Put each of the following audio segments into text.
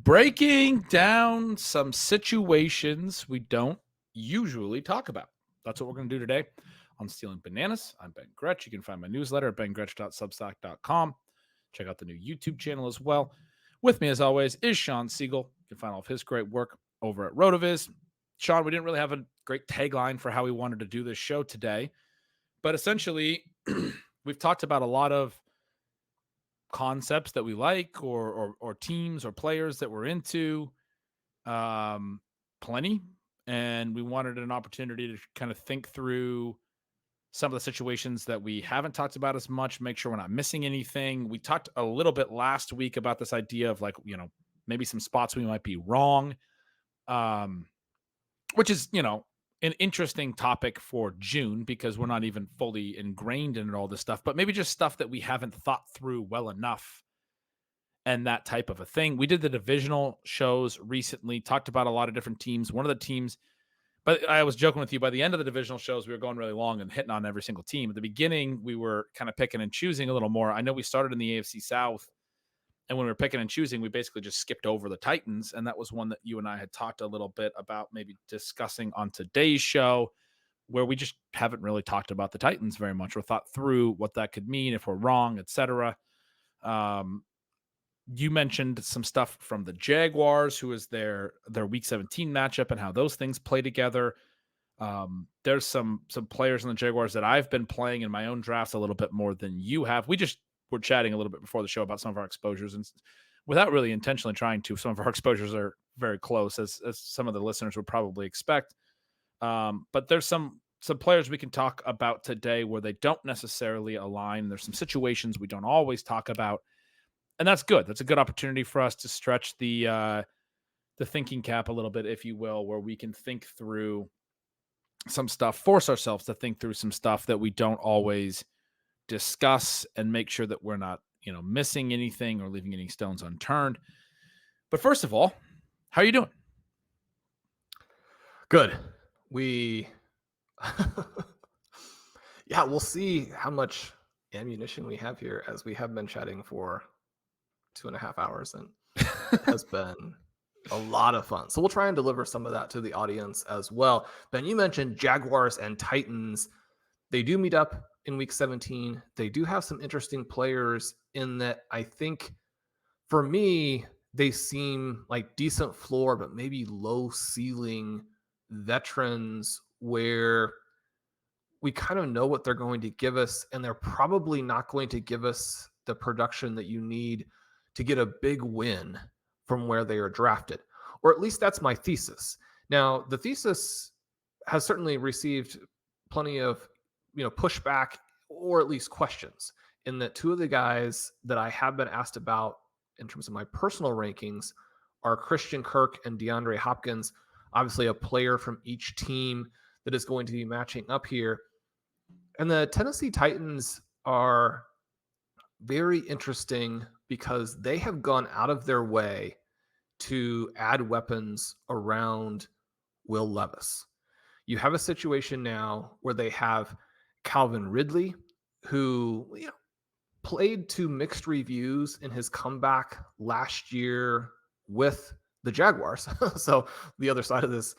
breaking down some situations we don't usually talk about. That's what we're going to do today on Stealing Bananas. I'm Ben Gretsch. You can find my newsletter at bengretsch.substack.com. Check out the new YouTube channel as well. With me, as always, is Shawn Siegele. You can find all of his great work over at RotoViz. Shawn, we didn't really have a great tagline for how we wanted to do this show today, but essentially, we've talked about a lot of concepts that we like or teams or players that we're into, plenty. And we wanted an opportunity to kind of think through some of the situations that we haven't talked about as much, make sure we're not missing anything. We talked a little bit last week about this idea of maybe some spots we might be wrong, which is, an interesting topic for June because we're not even fully ingrained in all this stuff, but maybe just stuff that we haven't thought through well enough and that type of a thing. We did the divisional shows recently, talked about a lot of different teams. One of the teams, but I was joking with you, by the end of the divisional shows, we were going really long and hitting on every single team. At the beginning, we were kind of picking and choosing a little more. I know we started in the AFC South, and when we were picking and choosing, we basically just skipped over the Titans, and that was one that you and I had talked a little bit about maybe discussing on today's show, where we just haven't really talked about the Titans very much or thought through what that could mean if we're wrong, etc. You mentioned some stuff from the Jaguars, who is their Week 17 matchup and how those things play together. There's some players in the Jaguars that I've been playing in my own drafts a little bit more than you have. We just were chatting a little bit before the show about some of our exposures, and without really intentionally trying to, some of our exposures are very close, as some of the listeners would probably expect. But there's some players we can talk about today where they don't necessarily align. There's some situations we don't always talk about, and that's good. That's a good opportunity for us to stretch the thinking cap a little bit, if you will, where we can think through some stuff, force ourselves to think through some stuff that we don't always discuss and make sure that we're not, missing anything or leaving any stones unturned. But first of all, how are you doing? Good. We'll see how much ammunition we have here, as we have been chatting for 2.5 hours, and it has been a lot of fun. So we'll try and deliver some of that to the audience as well. Ben, you mentioned Jaguars and Titans. They do meet up in Week 17. They do have some interesting players in that. I think for me, they seem like decent floor, but maybe low ceiling veterans where we kind of know what they're going to give us, and they're probably not going to give us the production that you need to get a big win from where they are drafted. Or at least that's my thesis. Now, the thesis has certainly received plenty of pushback, or at least questions, in that two of the guys that I have been asked about in terms of my personal rankings are Christian Kirk and DeAndre Hopkins, obviously a player from each team that is going to be matching up here. And the Tennessee Titans are very interesting because they have gone out of their way to add weapons around Will Levis. You have a situation now where they have Calvin Ridley, who played to mixed reviews in his comeback last year with the Jaguars. So the other side of this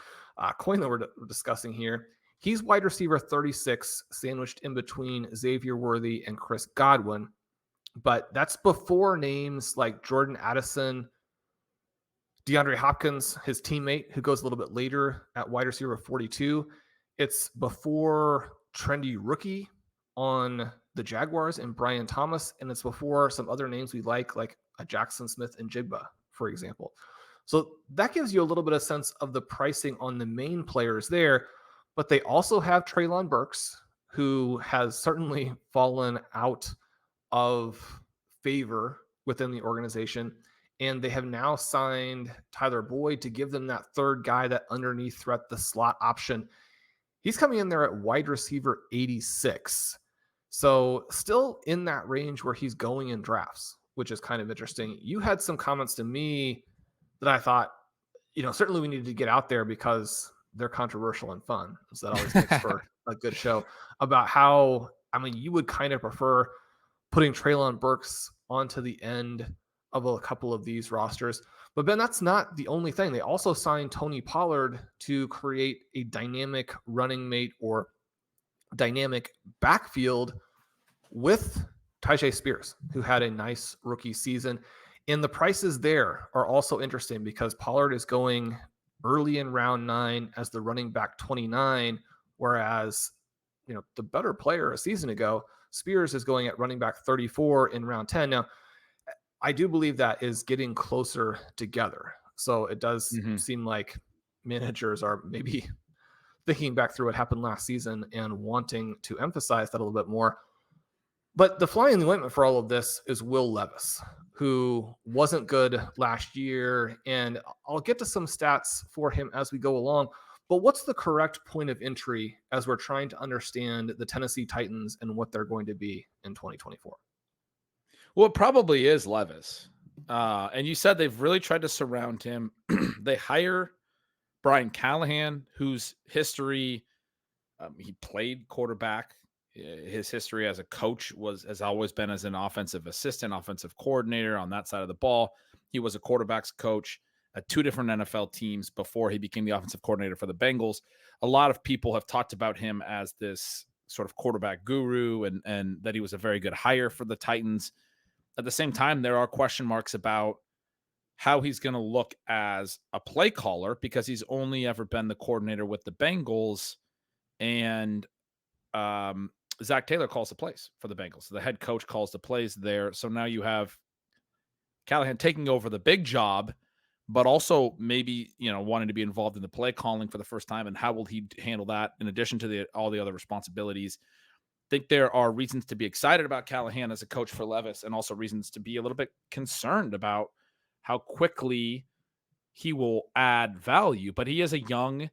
coin that we're discussing here, he's wide receiver 36, sandwiched in between Xavier Worthy and Chris Godwin. But that's before names like Jordan Addison, DeAndre Hopkins, his teammate, who goes a little bit later at wide receiver 42. It's before trendy rookie on the Jaguars and Brian Thomas, and it's before some other names we like a Jackson Smith and Jigba, for example. So that gives you a little bit of sense of the pricing on the main players there, but they also have Treylon Burks, who has certainly fallen out of favor within the organization, and they have now signed Tyler Boyd to give them that third guy, that underneath threat, the slot option. He's coming in there at wide receiver 86. So still in that range where he's going in drafts, which is kind of interesting. You had some comments to me that I thought, certainly we needed to get out there because they're controversial and fun. So that always makes for a good show, about how, you would kind of prefer putting Treylon Burks onto the end of a couple of these rosters. But Ben, that's not the only thing. They also signed Tony Pollard to create a dynamic running mate or dynamic backfield with Tyjae Spears, who had a nice rookie season. And the prices there are also interesting because Pollard is going early in round 9 as the running back 29, whereas the better player a season ago, Spears, is going at running back 34 in round 10. Now, I do believe that is getting closer together. So it does seem like managers are maybe thinking back through what happened last season and wanting to emphasize that a little bit more. But the fly in the ointment for all of this is Will Levis, who wasn't good last year. And I'll get to some stats for him as we go along. But what's the correct point of entry as we're trying to understand the Tennessee Titans and what they're going to be in 2024? Well, it probably is Levis. And you said they've really tried to surround him. They hire Brian Callahan, whose history, he played quarterback. His history as a coach has always been as an offensive assistant, offensive coordinator on that side of the ball. He was a quarterbacks coach at 2 different NFL teams before he became the offensive coordinator for the Bengals. A lot of people have talked about him as this sort of quarterback guru and that he was a very good hire for the Titans. At the same time, there are question marks about how he's going to look as a play caller because he's only ever been the coordinator with the Bengals. And Zach Taylor calls the plays for the Bengals. The head coach calls the plays there. So now you have Callahan taking over the big job, but also maybe, wanting to be involved in the play calling for the first time. And how will he handle that in addition to all the other responsibilities? I think there are reasons to be excited about Callahan as a coach for Levis and also reasons to be a little bit concerned about how quickly he will add value. But he is a young,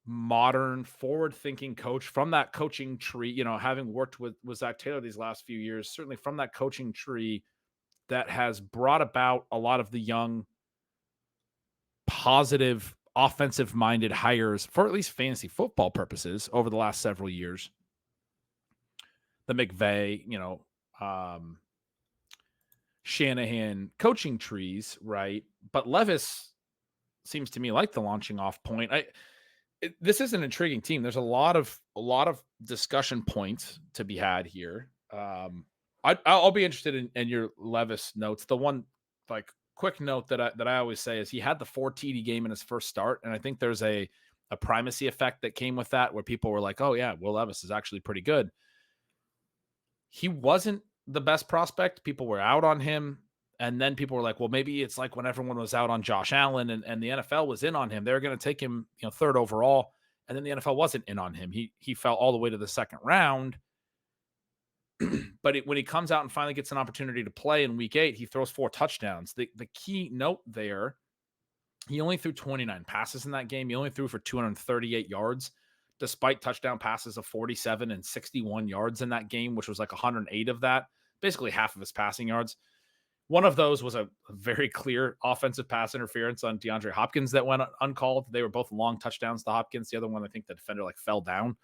modern, forward-thinking coach from that coaching tree, having worked with Zach Taylor these last few years, certainly from that coaching tree that has brought about a lot of the young, positive, offensive-minded hires for at least fantasy football purposes over the last several years. The McVay, Shanahan coaching trees, right? But Levis seems to me like the launching off point. This is an intriguing team. There's a lot of discussion points to be had here. I'll be interested in your Levis notes. The one quick note that I always say is he had the 4 TD game in his first start, and I think there's a primacy effect that came with that, where people were like, "Oh yeah, Will Levis is actually pretty good." He wasn't the best prospect. People were out on him. And then people were like, well, maybe it's like when everyone was out on Josh Allen and the NFL was in on him. They were going to take him, 3rd overall. And then the NFL wasn't in on him. He fell all the way to the 2nd round. But when he comes out and finally gets an opportunity to play in week 8, he throws 4 touchdowns. The key note there, he only threw 29 passes in that game. He only threw for 238 yards, despite touchdown passes of 47 and 61 yards in that game, which was like 108 of that, basically half of his passing yards. One of those was a very clear offensive pass interference on DeAndre Hopkins that went uncalled. They were both long touchdowns to Hopkins. The other one, I think the defender fell down.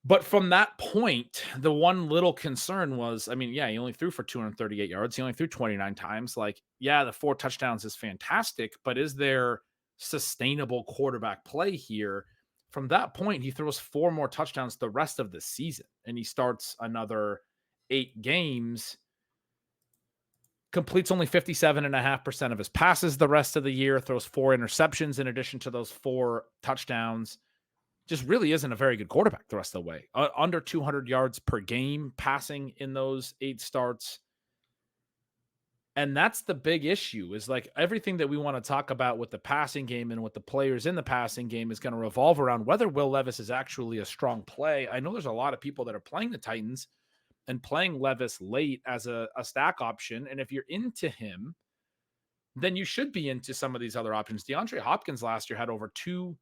But from that point, the one little concern was, he only threw for 238 yards. He only threw 29 times. The 4 touchdowns is fantastic, but is there sustainable quarterback play here? From that point, he throws 4 more touchdowns the rest of the season, and he starts another 8 games. Completes only 57.5% of his passes the rest of the year, throws 4 interceptions in addition to those 4 touchdowns. Just really isn't a very good quarterback the rest of the way. Under 200 yards per game passing in those 8 starts. And that's the big issue, is everything that we want to talk about with the passing game and with the players in the passing game is going to revolve around whether Will Levis is actually a strong play. I know there's a lot of people that are playing the Titans and playing Levis late as a stack option. And if you're into him, then you should be into some of these other options. DeAndre Hopkins last year had over 2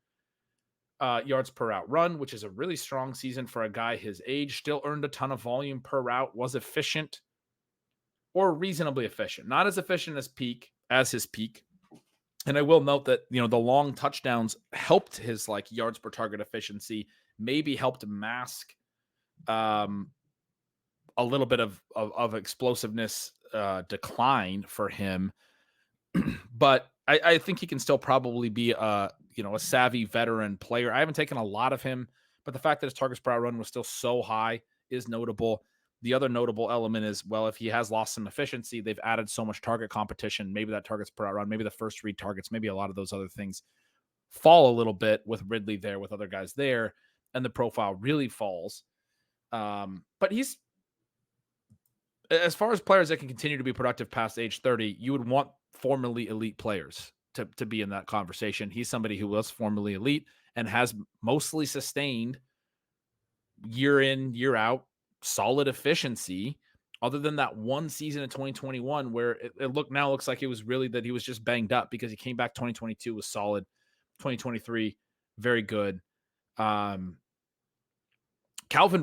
yards per route run, which is a really strong season for a guy his age. Still earned a ton of volume per route, was efficient or reasonably efficient. Not as efficient as his peak. And I will note that, the long touchdowns helped his yards per target efficiency, maybe helped mask a little bit of explosiveness decline for him. But I think he can still probably be a savvy veteran player. I haven't taken a lot of him, but the fact that his targets per out run was still so high is notable. The other notable element is, well, if he has lost some efficiency, they've added so much target competition. Maybe that targets per out run, maybe the first read targets, maybe a lot of those other things fall a little bit with Ridley there, with other guys there, and the profile really falls. But he's, as far as players that can continue to be productive past age 30, you would want formerly elite players to be in that conversation. He's somebody who was formerly elite and has mostly sustained year in, year out, solid efficiency, other than that one season in 2021 where it looks like it was really that he was just banged up, because he came back 2022 was solid, 2023 very good. Calvin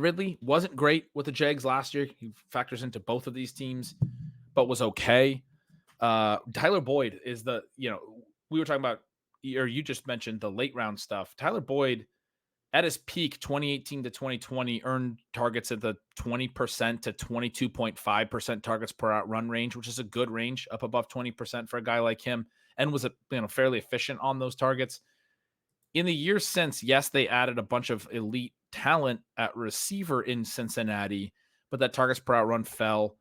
Ridley wasn't great with the Jags last year. He factors into both of these teams, but was okay. Tyler Boyd is we were talking about, or you just mentioned the late round stuff. Tyler Boyd at his peak 2018 to 2020 earned targets at the 20% to 22.5% targets per out run range, which is a good range, up above 20% for a guy like him, and was fairly efficient on those targets. In the years since, yes, they added a bunch of elite talent at receiver in Cincinnati, but that targets per out run fell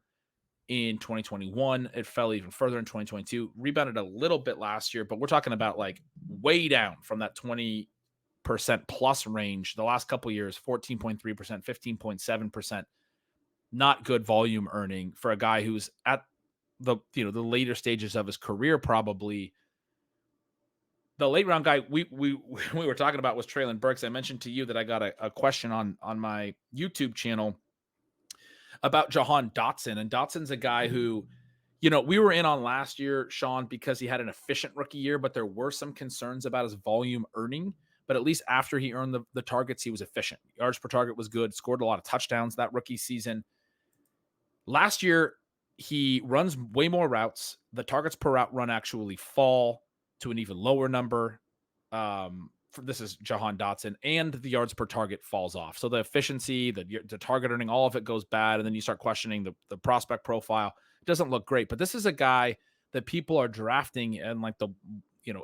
in 2021. It fell even further in 2022, rebounded a little bit last year, but we're talking about like way down from that 20% plus range. The last couple of years, 14.3%, 15.7%, not good volume earning for a guy who's at the later stages of his career. Probably the late round guy we were talking about was Traylon Burks. I mentioned to you that I got a question on my YouTube channel about Jahan Dotson, and Dotson's a guy who, we were in on last year, Shawn, because he had an efficient rookie year, but there were some concerns about his volume earning. But at least after he earned the targets, he was efficient. Yards per target was good, scored a lot of touchdowns that rookie season. Last year, he runs way more routes. The targets per route run actually fall to an even lower number. This is Jahan Dotson, and the yards per target falls off. So the efficiency, the target earning, all of it goes bad. And then you start questioning the prospect profile. It doesn't look great, but this is a guy that people are drafting in like the,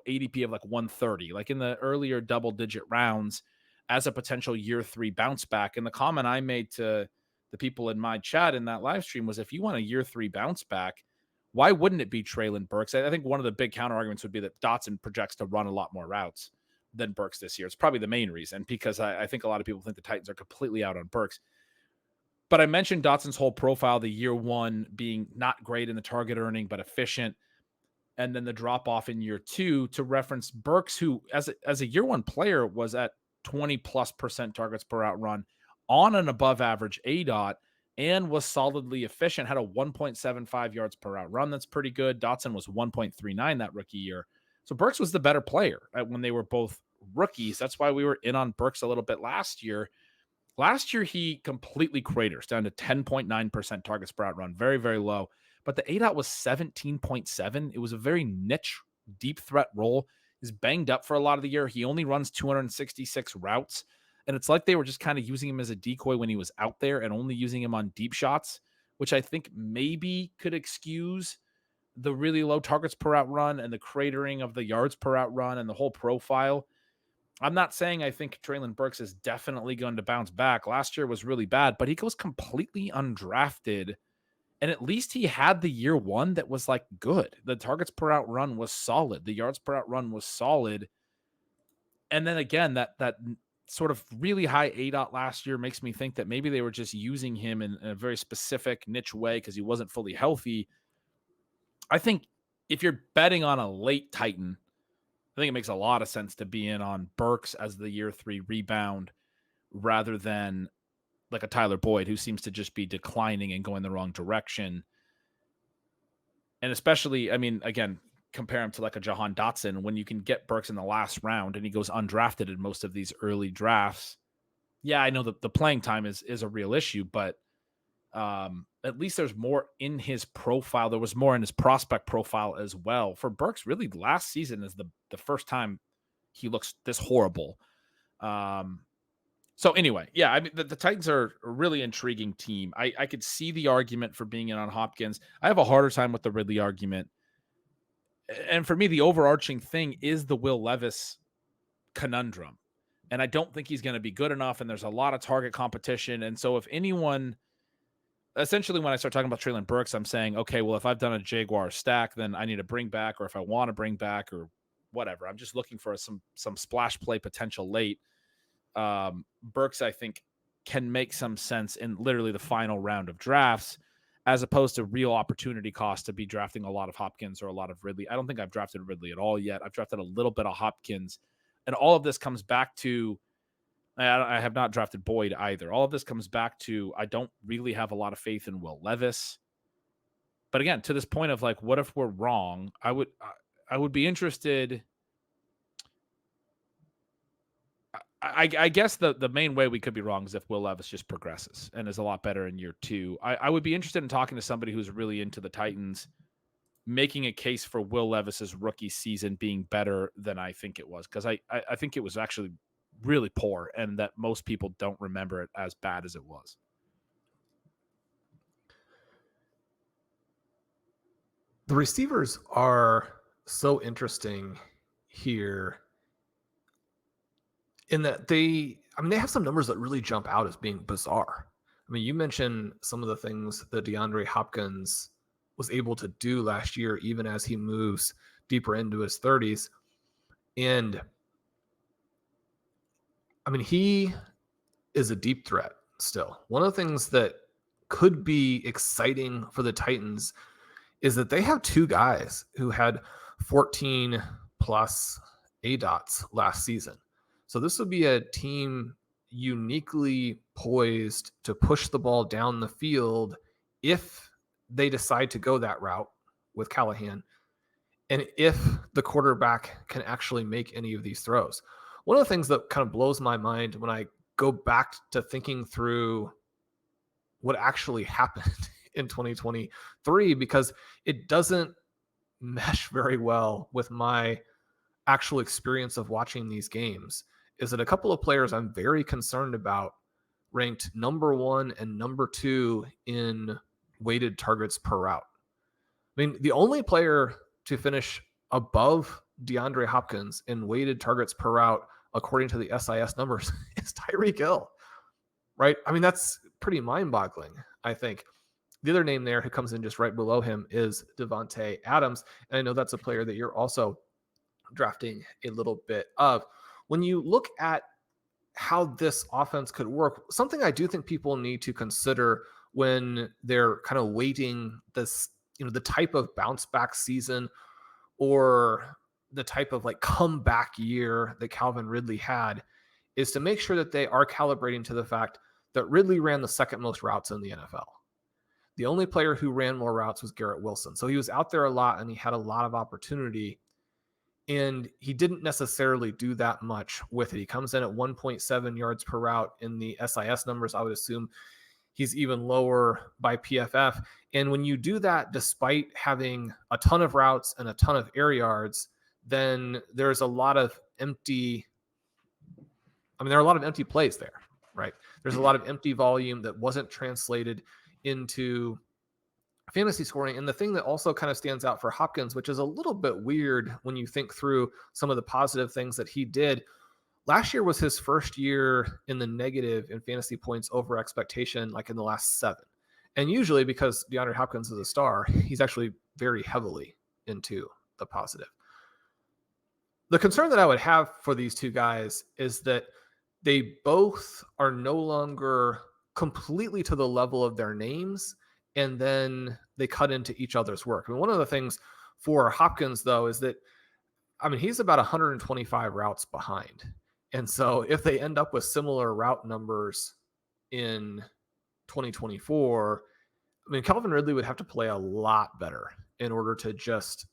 ADP of like 130, like in the earlier double digit rounds, as a potential year 3 bounce back. And the comment I made to the people in my chat in that live stream was, if you want a year 3 bounce back, why wouldn't it be Traylon Burks? I think one of the big counter arguments would be that Dotson projects to run a lot more routes than Burks this year. It's probably the main reason, because I think a lot of people think the Titans are completely out on Burks. But I mentioned Dotson's whole profile, the year 1 being not great in the target earning, but efficient, and then the drop off in year 2, to reference Burks, who as a year 1 player was at 20+% targets per out run on an above average ADOT, and was solidly efficient, had a 1.75 yards per out run. That's pretty good. Dotson was 1.39 that rookie year. So Burks was the better player when they were both rookies. That's why we were in on Burks a little bit last year. Last year, he completely craters down to 10.9% targets per out run. Very, very low. But the ADOT was 17.7. It was a very niche, deep threat role. He's banged up for a lot of the year. He only runs 266 routes. And it's like they were just kind of using him as a decoy when he was out there, and only using him on deep shots, which I think maybe could excuse the really low targets per out run and the cratering of the yards per out run and the whole profile. I'm not saying I think Traylon Burks is definitely going to bounce back. Last year was really bad, but he goes completely undrafted. And at least he had the year 1 that was like good. The targets per out run was solid. The yards per out run was solid. And then again, that sort of really high ADOT last year makes me think that maybe they were just using him in a very specific niche way because he wasn't fully healthy. I think if you're betting on a late Titan, I think it makes a lot of sense to be in on Burks as the year 3 rebound, rather than like a Tyler Boyd, who seems to just be declining and going the wrong direction. And especially, I mean, again, compare him to like a Jahan Dotson, when you can get Burks in the last round and he goes undrafted in most of these early drafts. Yeah, I know that the playing time is a real issue, but at least there's more in his profile. There was more in his prospect profile as well. For Burks, really, last season is the first time he looks this horrible. So anyway, yeah, I mean, the Titans are a really intriguing team. I could see the argument for being in on Hopkins. I have a harder time with the Ridley argument. And for me, the overarching thing is the Will Levis conundrum. And I don't think he's going to be good enough. And there's a lot of target competition. And so if anyone, essentially when I start talking about Treylon Burks, I'm saying, okay, well, if I've done a Jaguar stack, then I need to bring back, or if I want to bring back or whatever, I'm just looking for some splash play potential late. Burks, I think, can make some sense in literally the final round of drafts, as opposed to real opportunity cost to be drafting a lot of Hopkins or a lot of Ridley. I don't think I've drafted Ridley at all yet. I've drafted a little bit of Hopkins. And all of this comes back to, I have not drafted Boyd either. All of this comes back to, I don't really have a lot of faith in Will Levis. But again, to this point of like, what if we're wrong? I would be interested. I guess the main way we could be wrong is if Will Levis just progresses and is a lot better in year 2. I would be interested in talking to somebody who's really into the Titans, making a case for Will Levis's rookie season being better than I think it was, because I think it was actually really poor, and that most people don't remember it as bad as it was. The receivers are so interesting here in that they have some numbers that really jump out as being bizarre. I mean, you mentioned some of the things that DeAndre Hopkins was able to do last year, even as he moves deeper into his 30s. And I mean, he is a deep threat still. One of the things that could be exciting for the Titans is that they have 2 guys who had 14 plus ADOTs last season. So this would be a team uniquely poised to push the ball down the field if they decide to go that route with Callahan, and if the quarterback can actually make any of these throws. One of the things that kind of blows my mind when I go back to thinking through what actually happened in 2023, because it doesn't mesh very well with my actual experience of watching these games, is that a couple of players I'm very concerned about ranked number 1 and number 2 in weighted targets per route. I mean, the only player to finish above DeAndre Hopkins in weighted targets per route, according to the SIS numbers, is Tyreek Hill, right? I mean, that's pretty mind-boggling, I think. The other name there who comes in just right below him is Devontae Adams. And I know that's a player that you're also drafting a little bit of. When you look at how this offense could work, something I do think people need to consider when they're kind of weighting this, the type of bounce back season or the type of like comeback year that Calvin Ridley had, is to make sure that they are calibrating to the fact that Ridley ran the second most routes in the NFL. The only player who ran more routes was Garrett Wilson. So he was out there a lot and he had a lot of opportunity, and he didn't necessarily do that much with it. He comes in at 1.7 yards per route in the SIS numbers. I would assume he's even lower by PFF. And when you do that, despite having a ton of routes and a ton of air yards, then there's a lot of empty, there are a lot of empty plays there, right? There's a lot of empty volume that wasn't translated into fantasy scoring. And the thing that also kind of stands out for Hopkins, which is a little bit weird when you think through some of the positive things that he did, last year was his first year in the negative in fantasy points over expectation, like in the last 7. And usually, because DeAndre Hopkins is a star, he's actually very heavily into the positive. The concern that I would have for these 2 guys is that they both are no longer completely to the level of their names, and then they cut into each other's work. I mean, one of the things for Hopkins, though, is that, he's about 125 routes behind. And so if they end up with similar route numbers in 2024, Calvin Ridley would have to play a lot better in order to just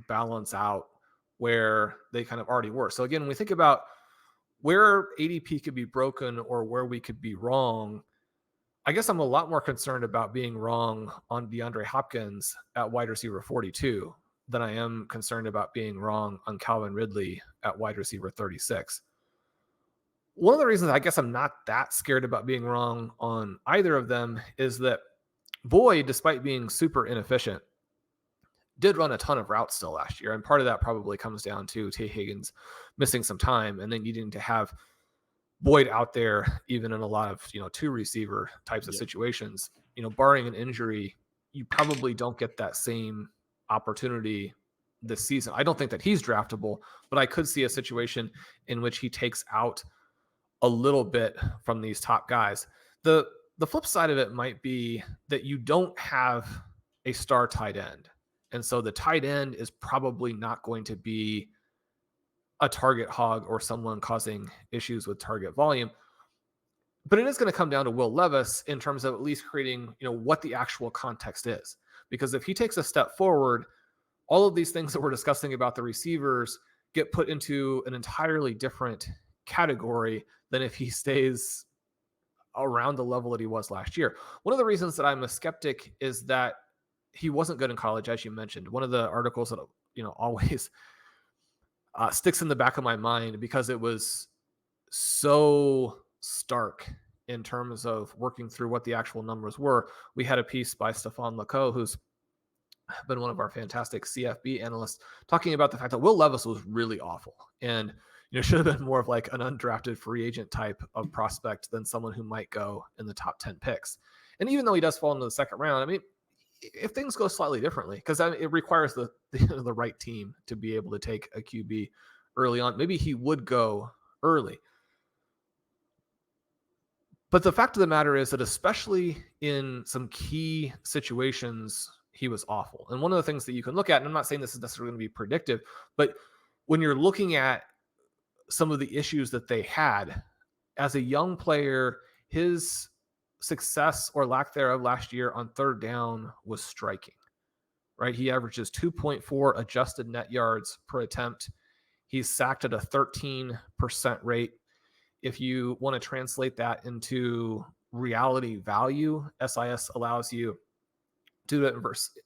balance out where they kind of already were. So again, when we think about where ADP could be broken or where we could be wrong, I guess I'm a lot more concerned about being wrong on DeAndre Hopkins at wide receiver 42 than I am concerned about being wrong on Calvin Ridley at wide receiver 36. One of the reasons I guess I'm not that scared about being wrong on either of them is that Boyd, despite being super inefficient, did run a ton of routes still last year. And part of that probably comes down to Tay Higgins missing some time and then needing to have Boyd out there, even in a lot of, two receiver types of situations. Barring an injury, you probably don't get that same opportunity this season. I don't think that he's draftable, but I could see a situation in which he takes out a little bit from these top guys. The flip side of it might be that you don't have a star tight end. And so the tight end is probably not going to be a target hog or someone causing issues with target volume. But it is going to come down to Will Levis in terms of at least creating, what the actual context is. Because if he takes a step forward, all of these things that we're discussing about the receivers get put into an entirely different category than if he stays around the level that he was last year. One of the reasons that I'm a skeptic is that he wasn't good in college, as you mentioned. One of the articles that, always sticks in the back of my mind because it was so stark in terms of working through what the actual numbers were. We had a piece by Stefan Leco, who's been one of our fantastic CFB analysts, talking about the fact that Will Levis was really awful and should have been more of like an undrafted free agent type of prospect than someone who might go in the top 10 picks. And even though he does fall into the second round, I mean, if things go slightly differently, because it requires the right team to be able to take a QB early on, maybe he would go early. But the fact of the matter is that especially in some key situations, he was awful. And one of the things that you can look at, and I'm not saying this is necessarily going to be predictive, but when you're looking at some of the issues that they had as a young player, his success or lack thereof last year on third down was striking, right? He averages 2.4 adjusted net yards per attempt. He's sacked at a 13% rate. If you want to translate that into reality value, SIS allows you to do it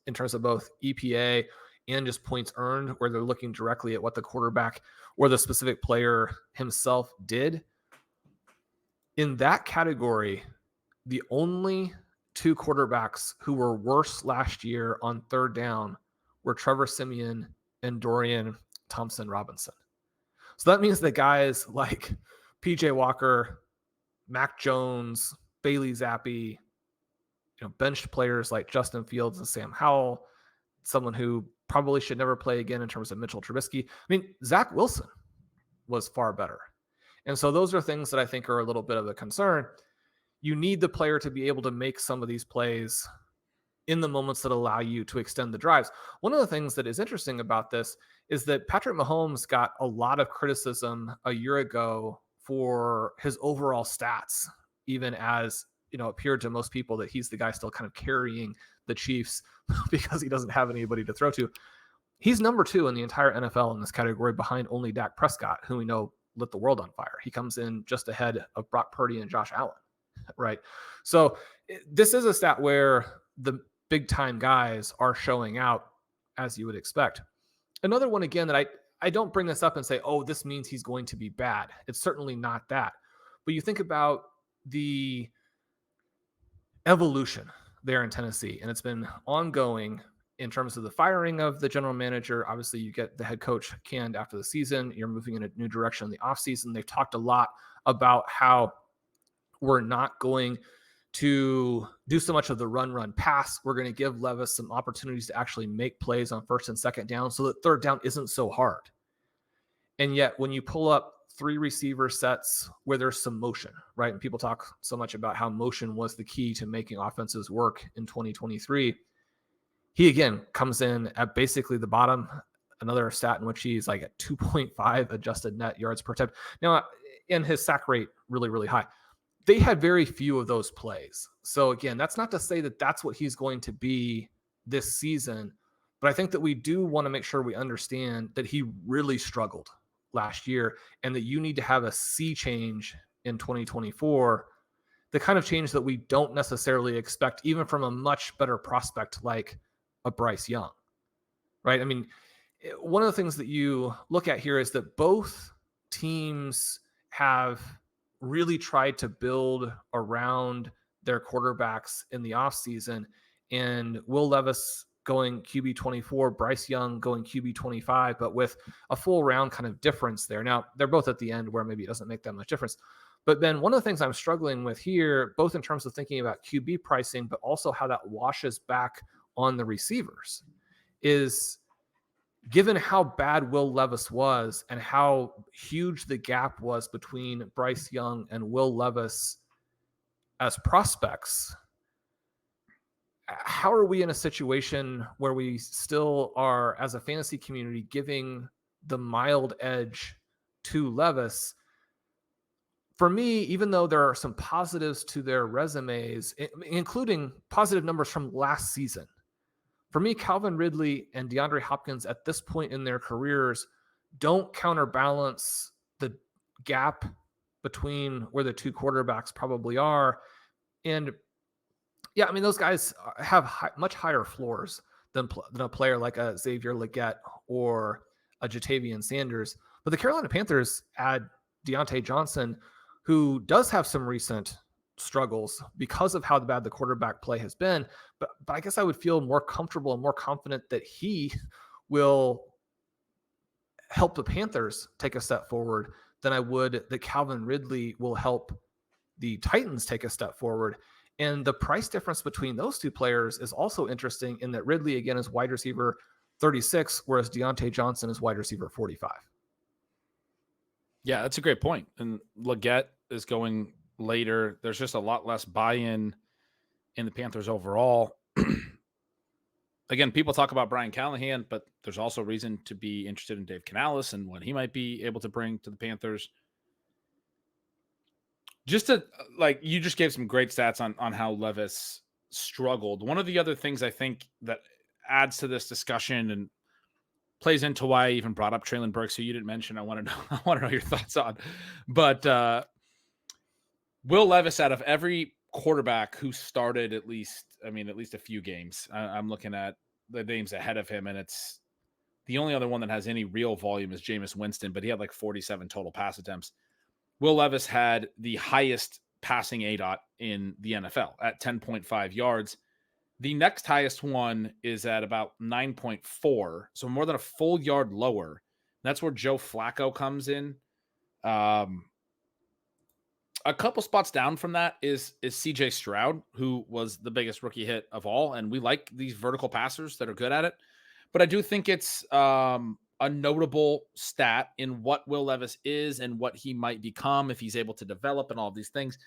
in terms of both EPA and just points earned, where they're looking directly at what the quarterback or the specific player himself did. In that category, the only two quarterbacks who were worse last year on third down were Trevor Siemian and Dorian Thompson-Robinson. So that means that guys like PJ Walker, Mac Jones, Bailey Zappi, benched players like Justin Fields and Sam Howell, someone who probably should never play again in terms of Mitchell Trubisky. I mean, Zach Wilson was far better. And so those are things that I think are a little bit of a concern. You need the player to be able to make some of these plays in the moments that allow you to extend the drives. One of the things that is interesting about this is that Patrick Mahomes got a lot of criticism a year ago for his overall stats, even as appeared to most people that he's the guy still kind of carrying the Chiefs because he doesn't have anybody to throw to. He's number 2 in the entire NFL in this category, behind only Dak Prescott, who we know lit the world on fire. He comes in just ahead of Brock Purdy and Josh Allen, right? So this is a stat where the big time guys are showing out, as you would expect. Another one, again, that I don't bring this up and say, oh, this means he's going to be bad. It's certainly not that. But you think about the evolution there in Tennessee, and it's been ongoing in terms of the firing of the general manager. Obviously, you get the head coach canned after the season. You're moving in a new direction in the offseason. They've talked a lot about how we're not going to do so much of the run pass. We're going to give Levis some opportunities to actually make plays on first and second down so that third down isn't so hard. And yet when you pull up 3 receiver sets where there's some motion, right? And people talk so much about how motion was the key to making offenses work in 2023. He again comes in at basically the bottom, another stat in which he's like at 2.5 adjusted net yards per attempt. Now, and his sack rate really, really high. They had very few of those plays. So again, that's not to say that that's what he's going to be this season, but I think that we do want to make sure we understand that he really struggled last year and that you need to have a sea change in 2024, the kind of change that we don't necessarily expect even from a much better prospect like a Bryce Young, right? I mean, one of the things that you look at here is that both teams have really tried to build around their quarterbacks in the offseason, and Will Levis going QB 24, Bryce Young going QB 25, but with a full round kind of difference there. Now, they're both at the end where maybe it doesn't make that much difference. But Ben, one of the things I'm struggling with here, both in terms of thinking about QB pricing, but also how that washes back on the receivers, is given how bad Will Levis was and how huge the gap was between Bryce Young and Will Levis as prospects, how are we in a situation where we still are, as a fantasy community, giving the mild edge to Levis? For me, even though there are some positives to their resumes, including positive numbers from last season, for me, Calvin Ridley and DeAndre Hopkins at this point in their careers don't counterbalance the gap between where the two quarterbacks probably are. And yeah, I mean, those guys have much higher floors than a player like a Xavier Legette or a Jatavian Sanders. But the Carolina Panthers add Deontay Johnson, who does have some recent struggles because of how bad the quarterback play has been. But I guess I would feel more comfortable and more confident that he will help the Panthers take a step forward than I would that Calvin Ridley will help the Titans take a step forward. And the price difference between those two players is also interesting in that Ridley, again, is wide receiver 36, whereas Deontay Johnson is wide receiver 45. Yeah, that's a great point. And Legette is going later. There's just a lot less buy-in in the Panthers overall. Again, people talk about Brian Callahan, but there's also reason to be interested in Dave Canales and what he might be able to bring to the Panthers. Just to, like, you just gave some great stats on how Levis struggled. One of the other things I think that adds to this discussion and plays into why I even brought up Traylon Burks, who you didn't mention, I want to know your thoughts on. But Will Levis, out of every quarterback who started at least a few games, I'm looking at the names ahead of him, and it's the only other one that has any real volume is Jameis Winston, but he had like 47 total pass attempts. Will Levis had the highest passing ADOT in the NFL at 10.5 yards. The next highest one is at about 9.4, so more than a full yard lower. That's where Joe Flacco comes in. A couple spots down from that is CJ Stroud, who was the biggest rookie hit of all, and we like these vertical passers that are good at it. But I do think it's a notable stat in what Will Levis is and what he might become if he's able to develop and all of these things.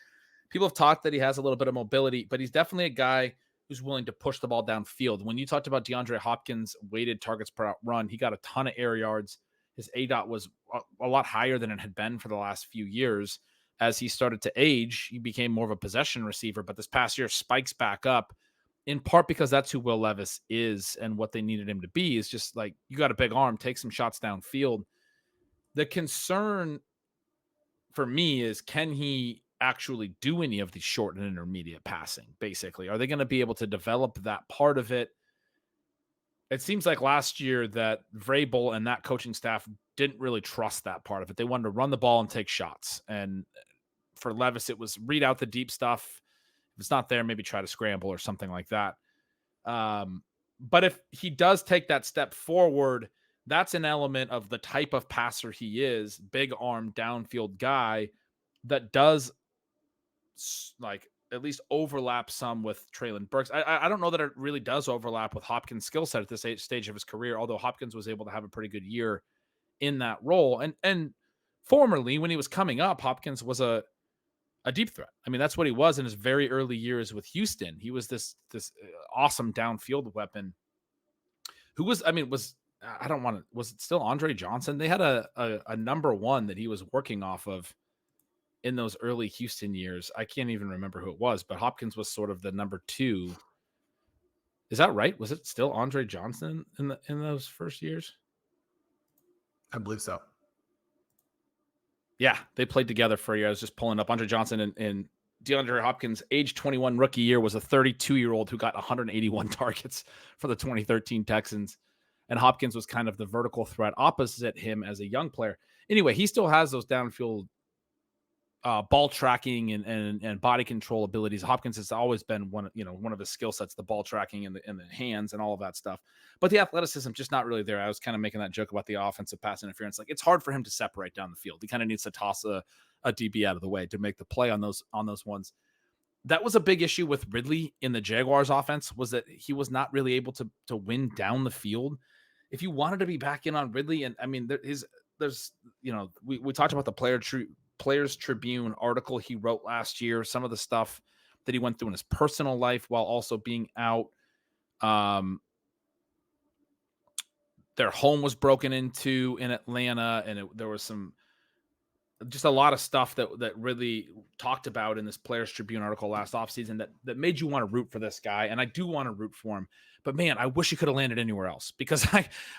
People have talked that he has a little bit of mobility, but he's definitely a guy who's willing to push the ball downfield. When you talked about DeAndre Hopkins' weighted targets per run, he got a ton of air yards. His ADOT was a lot higher than it had been for the last few years. As he started to age, he became more of a possession receiver, but this past year spikes back up, in part because that's who Will Levis is and what they needed him to be. Is just like, you got a big arm, take some shots downfield. The concern for me is, can he actually do any of the short and intermediate passing? Basically, are they going to be able to develop that part of it? It seems like last year that Vrabel and that coaching staff didn't really trust that part of it. They wanted to run the ball and take shots. And for Levis, it was read out the deep stuff. If it's not there, maybe try to scramble or something like that. But if he does take that step forward, that's an element of the type of passer he is, big arm downfield guy that does like at least overlap some with Traylon Burks. I don't know that it really does overlap with Hopkins' skill set at this stage of his career, although Hopkins was able to have a pretty good year in that role. And formerly, when he was coming up, Hopkins was a deep threat. I mean, that's what he was in his very early years with Houston. He was this awesome downfield weapon who was it still Andre Johnson? They had a number one that he was working off of in those early Houston years. I can't even remember who it was, but Hopkins was sort of the number two. Is that right? Was it still Andre Johnson in those first years? I believe so. Yeah, they played together for a year. I was just pulling up Andre Johnson and DeAndre Hopkins' age 21 rookie year was a 32-year-old who got 181 targets for the 2013 Texans. And Hopkins was kind of the vertical threat opposite him as a young player. Anyway, he still has those downfield ball tracking and body control abilities. Hopkins has always been one of his skill sets, the ball tracking and the hands and all of that stuff. But the athleticism just not really there. I was kind of making that joke about the offensive pass interference. Like, it's hard for him to separate down the field. He kind of needs to toss a DB out of the way to make the play on those ones. That was a big issue with Ridley in the Jaguars offense, was that he was not really able to win down the field. If you wanted to be back in on Ridley, and I mean, there's we talked about the Players Tribune article he wrote last year, some of the stuff that he went through in his personal life while also being out. Their home was broken into in Atlanta, and there was just a lot of stuff that really talked about in this Players Tribune article last offseason that made you want to root for this guy. And I do want to root for him, but man, I wish he could have landed anywhere else, because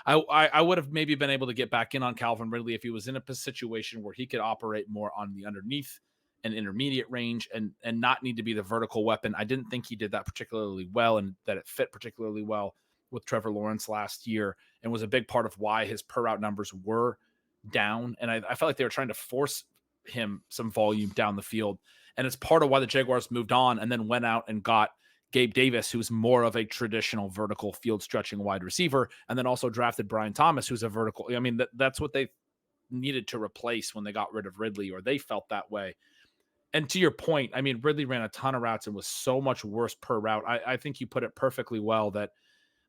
I would have maybe been able to get back in on Calvin Ridley if he was in a situation where he could operate more on the underneath and intermediate range and not need to be the vertical weapon. I didn't think he did that particularly well, and that it fit particularly well with Trevor Lawrence last year, and was a big part of why his per route numbers were down. And I felt like they were trying to force him some volume down the field. And it's part of why the Jaguars moved on and then went out and got Gabe Davis, who's more of a traditional vertical field stretching wide receiver. And then also drafted Brian Thomas, who's a vertical. I mean, that's what they needed to replace when they got rid of Ridley, or they felt that way. And to your point, I mean, Ridley ran a ton of routes and was so much worse per route. I think you put it perfectly well that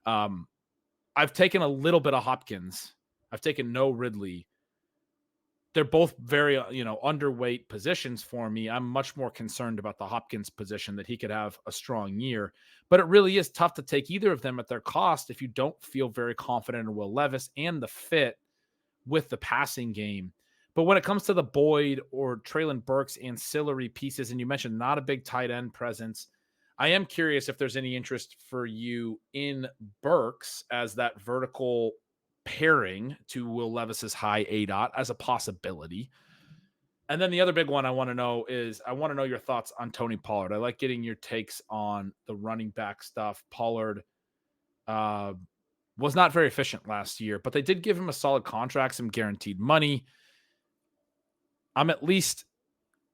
I've taken a little bit of Hopkins. I've taken no Ridley. They're both very, underweight positions for me. I'm much more concerned about the Hopkins position, that he could have a strong year. But it really is tough to take either of them at their cost if you don't feel very confident in Will Levis and the fit with the passing game. But when it comes to the Boyd or Treylon Burks ancillary pieces, and you mentioned not a big tight end presence, I am curious if there's any interest for you in Burks as that vertical pairing to Will Levis's high ADOT as a possibility. And then the other big one I want to know your thoughts on Tony Pollard. I like getting your takes on the running back stuff. Pollard was not very efficient last year, but they did give him a solid contract, some guaranteed money. I'm at least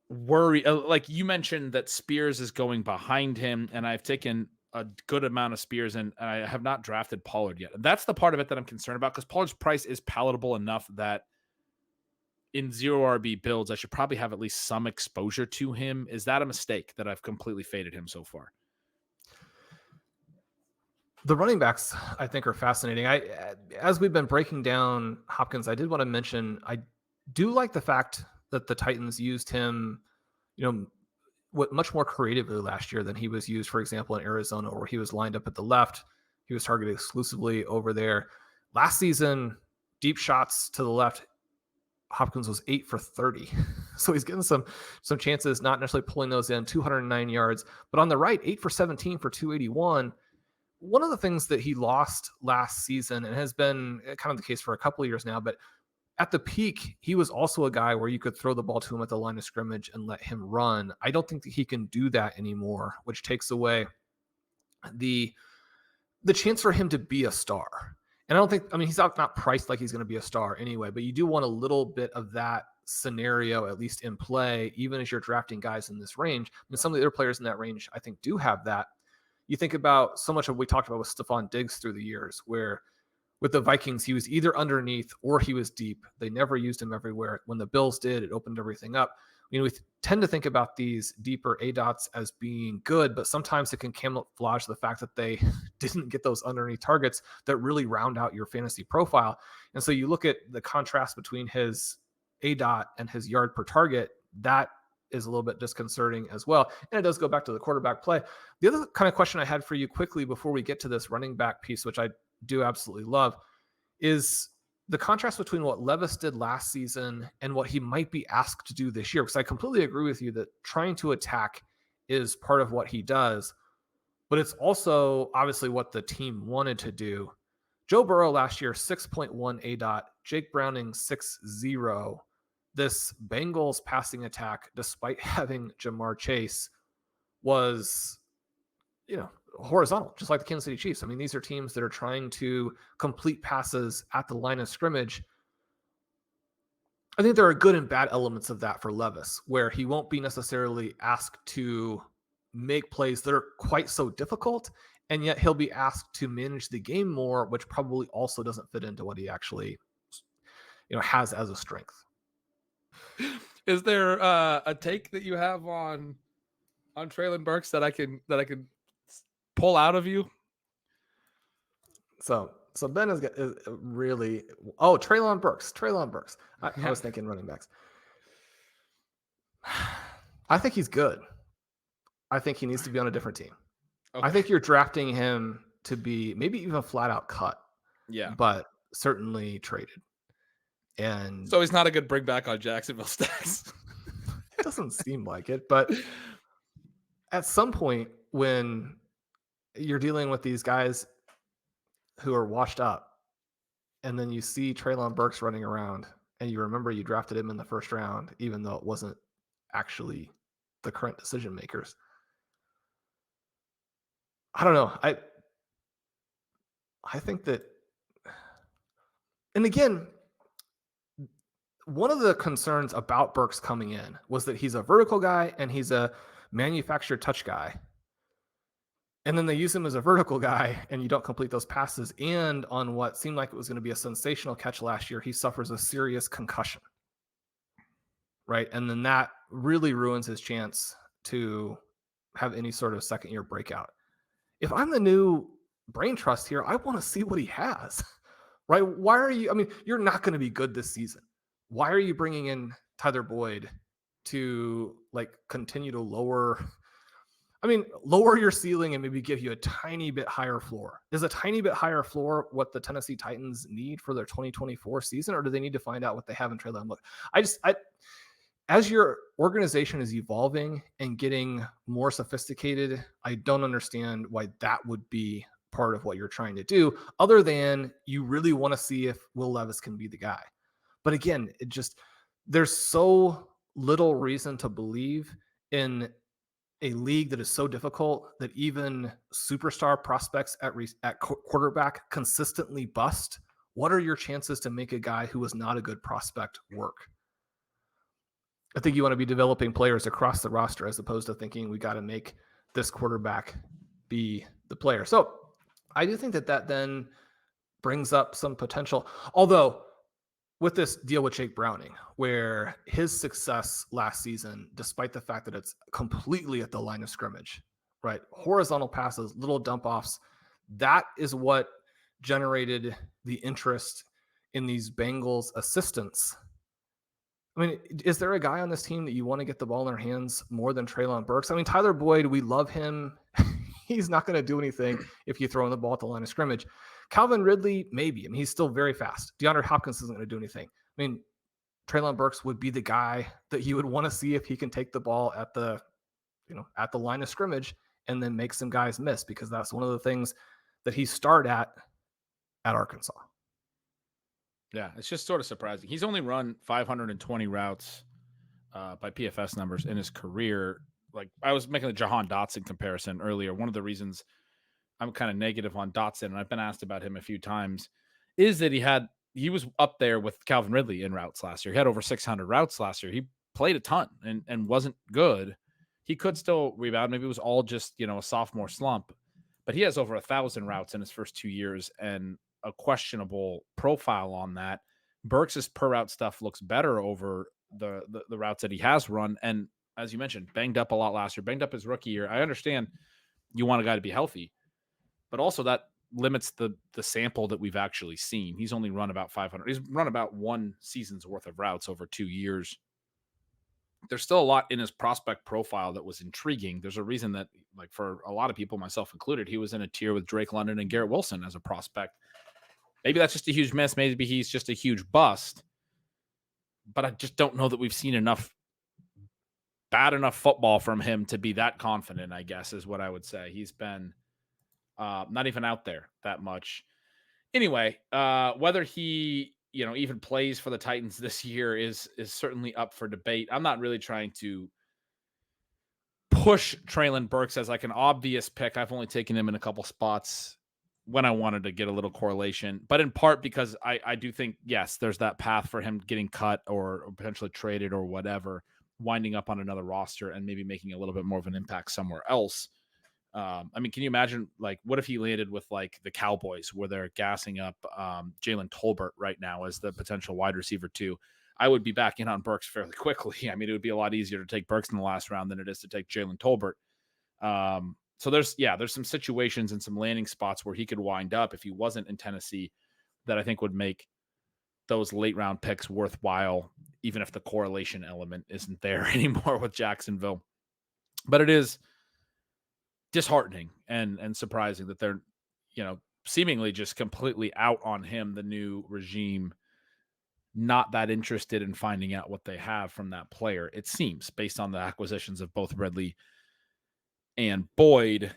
worried. Like you mentioned that Spears is going behind him, and I've taken a good amount of Spears, and I have not drafted Pollard yet. That's the part of it that I'm concerned about, because Pollard's price is palatable enough that in zero RB builds, I should probably have at least some exposure to him. Is that a mistake that I've completely faded him so far? The running backs, I think, are fascinating. As we've been breaking down Hopkins, I did want to mention, I do like the fact that the Titans used him, much more creatively last year than he was used, for example, in Arizona, where he was lined up at the left. He was targeted exclusively over there. Last season, deep shots to the left, Hopkins was 8 for 30. So he's getting some chances, not necessarily pulling those in, 209 yards. But on the right, 8 for 17 for 281. One of the things that he lost last season, and has been kind of the case for a couple of years now, but at the peak, he was also a guy where you could throw the ball to him at the line of scrimmage and let him run. I don't think that he can do that anymore, which takes away the chance for him to be a star. And he's not priced like he's going to be a star anyway, but you do want a little bit of that scenario, at least in play, even as you're drafting guys in this range. And some of the other players in that range, I think, do have that. You think about so much of what we talked about with Stephon Diggs through the years, where with the Vikings, he was either underneath or he was deep. They never used him everywhere. When the Bills did, it opened everything up. We tend to think about these deeper ADOTs as being good, but sometimes it can camouflage the fact that they didn't get those underneath targets that really round out your fantasy profile. And so you look at the contrast between his ADOT and his yard per target, that is a little bit disconcerting as well. And it does go back to the quarterback play. The other kind of question I had for you quickly before we get to this running back piece, which I do absolutely love, is the contrast between what Levis did last season and what he might be asked to do this year. Because I completely agree with you that trying to attack is part of what he does, but it's also obviously what the team wanted to do. Joe Burrow last year, 6.1 ADOT, Jake Browning 6.0. This Bengals passing attack, despite having Jamar Chase, was, horizontal, just like the Kansas City Chiefs. I mean, these are teams that are trying to complete passes at the line of scrimmage. I think there are good and bad elements of that for Levis, where he won't be necessarily asked to make plays that are quite so difficult, and yet he'll be asked to manage the game more, which probably also doesn't fit into what he actually, has as a strength. Is there a take that you have on Traylon Burks that I can pull out of you? So Ben is really Traylon Burks. Traylon Burks. I was thinking running backs. I think he's good. I think he needs to be on a different team. Okay. I think you're drafting him to be maybe even flat out cut. Yeah. But certainly traded. And So he's not a good bring back on Jacksonville stacks. it doesn't seem like it, but at some point when you're dealing with these guys who are washed up, and then you see Traylon Burks running around, and you remember you drafted him in the first round, even though it wasn't actually the current decision makers. I don't know. I think that, and again, one of the concerns about Burks coming in was that he's a vertical guy and he's a manufactured touch guy. And then they use him as a vertical guy and you don't complete those passes. And on what seemed like it was going to be a sensational catch last year, he suffers a serious concussion. Right. And then that really ruins his chance to have any sort of second year breakout. If I'm the new brain trust here, I want to see what he has. Right. Why are you? I mean, you're not going to be good this season. Why are you bringing in Tyler Boyd to continue to lower your ceiling and maybe give you a tiny bit higher floor? Is a tiny bit higher floor what the Tennessee Titans need for their 2024 season, or do they need to find out what they have in Traylon? Look, as your organization is evolving and getting more sophisticated, I don't understand why that would be part of what you're trying to do, other than you really want to see if Will Levis can be the guy. But again, there's so little reason to believe in a league that is so difficult that even superstar prospects at quarterback consistently bust. What are your chances to make a guy who is not a good prospect work? I think you want to be developing players across the roster as opposed to thinking we got to make this quarterback be the player. So I do think that then brings up some potential, although with this deal with Jake Browning, where his success last season, despite the fact that it's completely at the line of scrimmage, right? Horizontal passes, little dump offs, that is what generated the interest in these Bengals assistants. I mean, is there a guy on this team that you want to get the ball in their hands more than Traylon Burks? I mean, Tyler Boyd, we love him. He's not going to do anything if you throw in the ball at the line of scrimmage. Calvin Ridley, maybe. I mean, he's still very fast. DeAndre Hopkins isn't going to do anything. I mean, Traylon Burks would be the guy that you would want to see if he can take the ball at the line of scrimmage and then make some guys miss, because that's one of the things that he starred at Arkansas. Yeah, it's just sort of surprising. He's only run 520 routes by PFS numbers in his career. Like, I was making the Jahan Dotson comparison earlier. One of the reasons I'm kind of negative on Dotson, and I've been asked about him a few times, is that he was up there with Calvin Ridley in routes last year. He had over 600 routes last year. He played a ton and wasn't good. He could still rebound. Maybe it was all just, a sophomore slump, but he has over 1,000 routes in his first 2 years and a questionable profile on that. Burks's per route stuff looks better over the routes that he has run. And as you mentioned, banged up a lot last year, banged up his rookie year. I understand you want a guy to be healthy, but also that limits the sample that we've actually seen. He's only run about 500. He's run about one season's worth of routes over 2 years. There's still a lot in his prospect profile that was intriguing. There's a reason that, for a lot of people, myself included, he was in a tier with Drake London and Garrett Wilson as a prospect. Maybe that's just a huge miss. Maybe he's just a huge bust. But I just don't know that we've seen bad enough football from him to be that confident, I guess, is what I would say. He's been not even out there that much. Anyway, whether he, even plays for the Titans this year is certainly up for debate. I'm not really trying to push Traylon Burks as an obvious pick. I've only taken him in a couple spots when I wanted to get a little correlation, but in part because I do think, yes, there's that path for him getting cut or potentially traded or whatever, winding up on another roster and maybe making a little bit more of an impact somewhere else. I mean, can you imagine, like, what if he landed with like the Cowboys where they're gassing up Jalen Tolbert right now as the potential wide receiver too? I would be back in on Burks fairly quickly. I mean, it would be a lot easier to take Burks in the last round than it is to take Jalen Tolbert. So there's some situations and some landing spots where he could wind up if he wasn't in Tennessee that I think would make those late round picks worthwhile, even if the correlation element isn't there anymore with Jacksonville. But it is disheartening and surprising that they're, seemingly just completely out on him, the new regime, not that interested in finding out what they have from that player. It seems, based on the acquisitions of both Ridley and Boyd,